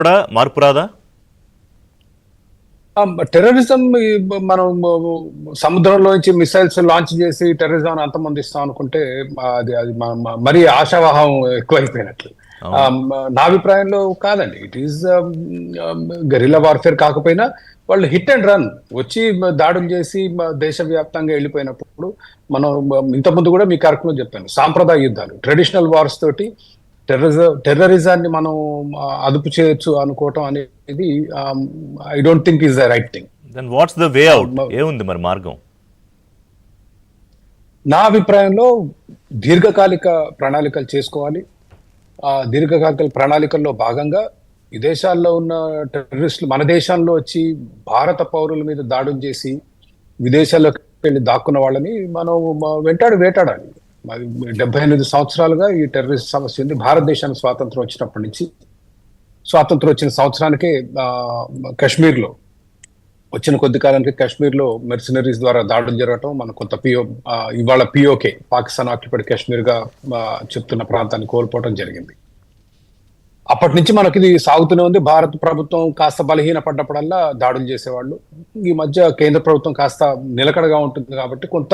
కూడా మార్పు రాదా? టెర్రరిజం మనం సముద్రంలో నుంచి మిసైల్స్ లాంచ్ చేసి టెర్రరిజం అంతమొందిస్తాం అనుకుంటే అది అది మరీ ఆశావాహం ఎక్కువైపోయినట్లు. అవును. నా అభిప్రాయంలో కాదండి. ఇట్ ఈస్ గెరిల్లా వార్ఫేర్ కాకపోయినా వాళ్ళు హిట్ అండ్ రన్ వచ్చి దాడులు చేసి దేశవ్యాప్తంగా వెళ్ళిపోయినప్పుడు మనం ఇంతకుముందు కూడా మీ కార్యక్రమం చెప్పాను, సాంప్రదాయ యుద్ధాలు ట్రెడిషనల్ వార్స్ తోటి టెర్రరిజాన్ని మనం అదుపు చేయొచ్చు అనుకోవటం అనేది I don't think is the right thing. Then what's the way out? ఏముంది మరి మార్గం? నా అభిప్రాయంలో దీర్ఘకాలిక ప్రణాళికలు చేసుకోవాలి. దీర్ఘకాలిక ప్రణాళికల్లో భాగంగా విదేశాల్లో ఉన్న టెర్రరిస్టులు మన దేశంలో వచ్చి భారత పౌరుల మీద దాడులు చేసి విదేశాల్లోకి వెళ్ళి దాక్కున్న వాళ్ళని మనం వేటాడాలి. 78 సంవత్సరాలుగా ఈ టెర్రరిస్ట్ సమస్య ఉంది. భారతదేశానికి స్వాతంత్రం వచ్చినప్పటి నుంచి, స్వాతంత్రం వచ్చిన సంవత్సరానికే కాశ్మీర్లో వచ్చిన కొద్ది కాలానికి కాశ్మీర్లో మెర్సినరీస్ ద్వారా దాడులు జరగటం, మన కొంత ఇవాళ పిఓకే పాకిస్తాన్ ఆక్యుపైడ్ కాశ్మీర్ గా చెప్తున్న ప్రాంతాన్ని కోల్పోవడం జరిగింది. అప్పటి నుంచి మనకి ఇది సాగుతూనే ఉంది. భారత ప్రభుత్వం కాస్త బలహీన పడ్డప్పుడల్లా దాడులు చేసేవాళ్ళు. ఈ మధ్య కేంద్ర ప్రభుత్వం కాస్త నిలకడగా ఉంటుంది కాబట్టి కొంత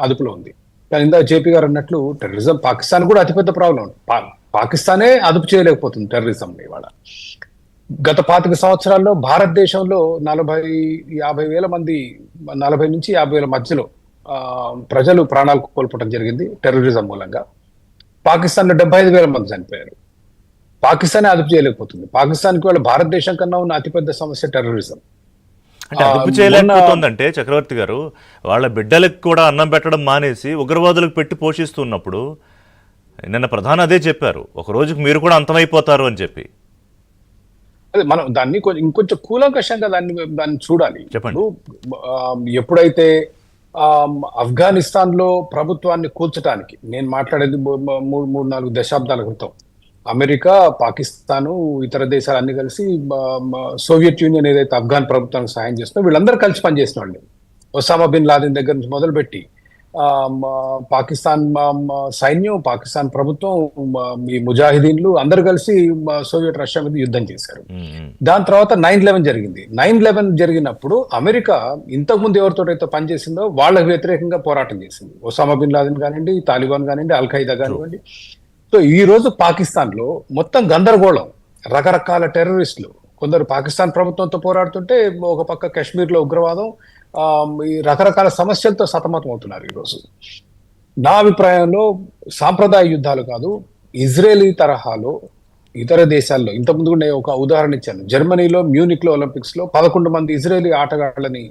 అదుపులో ఉంది. కానీ ఇందా జేపీ గారు అన్నట్లు టెర్రరిజం పాకిస్తాన్ కూడా అతిపెద్ద ప్రాబ్లం. పాకిస్తానే అదుపు చేయలేకపోతుంది టెర్రరిజం ఇవాళ. గత 25 సంవత్సరాల్లో భారతదేశంలో 40-50 వేల మంది, 40 నుంచి 50 వేల మధ్యలో ప్రజలు ప్రాణాలు కోల్పోవడం జరిగింది టెర్రరిజం మూలంగా. పాకిస్తాన్లో 75 వేల మంది చనిపోయారు. పాకిస్తానే అదుపు చేయలేకపోతుంది. పాకిస్తాన్కి వాళ్ళ భారతదేశం కన్నా ఉన్న అతిపెద్ద సమస్య టెర్రరిజం. అంటే అదుపు చేయలేకపోతుందంటే చక్రవర్తి గారు, వాళ్ళ బిడ్డలకు కూడా అన్నం పెట్టడం మానేసి ఉగ్రవాదులకు పెట్టి పోషిస్తున్నప్పుడు నిన్న ప్రధాని అదే చెప్పారు, ఒక రోజుకు మీరు కూడా అంతమైపోతారు అని చెప్పి. అదే మనం దాన్ని ఇంకొంచెం కూలంకషంగా దాన్ని చూడాలి. చెప్పండి. ఎప్పుడైతే ఆఫ్ఘనిస్తాన్ లో ప్రభుత్వాన్ని కూల్చడానికి, నేను మాట్లాడేది 3-4 దశాబ్దాల క్రితం, అమెరికా, పాకిస్తాను, ఇతర దేశాలు అన్ని కలిసి సోవియట్ యూనియన్ ఏదైతే ఆఫ్ఘాన్ ప్రభుత్వానికి సహాయం చేస్తుందో వీళ్ళందరూ కలిసి పనిచేసిన వాళ్ళు. ఒసామా బిన్ లాదెన్ దగ్గర నుంచి మొదలుపెట్టి పాకిస్తాన్ సైన్యం, పాకిస్తాన్ ప్రభుత్వం, ఈ ముజాహిదీన్లు అందరు కలిసి సోవియట్ రష్యా మీద యుద్ధం చేశారు. దాని తర్వాత 9/11 జరిగింది. 9/11 జరిగినప్పుడు అమెరికా ఇంతకుముందు ఎవరితోటైతే పనిచేసిందో వాళ్ళకు వ్యతిరేకంగా పోరాటం చేసింది. ఒసామా బిన్ లాదెన్ కానివ్వండి, తాలిబాన్ కానివ్వండి, అల్ ఖైదా కానివ్వండి. సో ఈ రోజు పాకిస్తాన్ లో మొత్తం గందరగోళం, రకరకాల టెర్రరిస్టులు, కొందరు పాకిస్తాన్ ప్రభుత్వంతో పోరాడుతుంటే ఒక పక్క కాశ్మీర్ లో ఉగ్రవాదం, ఈ రకరకాల సమస్యలతో సతమతం అవుతున్నారు ఈరోజు. నా అభిప్రాయంలో సాంప్రదాయ యుద్ధాలు కాదు, ఇజ్రాయేలీ తరహాలో ఇతర దేశాల్లో, ఇంతకుముందు కూడా నేను ఒక ఉదాహరణ ఇచ్చాను. జర్మనీలో మ్యూనిక్ లో ఒలింపిక్స్ లో 11 మంది ఇజ్రాయేలీ ఆటగాళ్ళని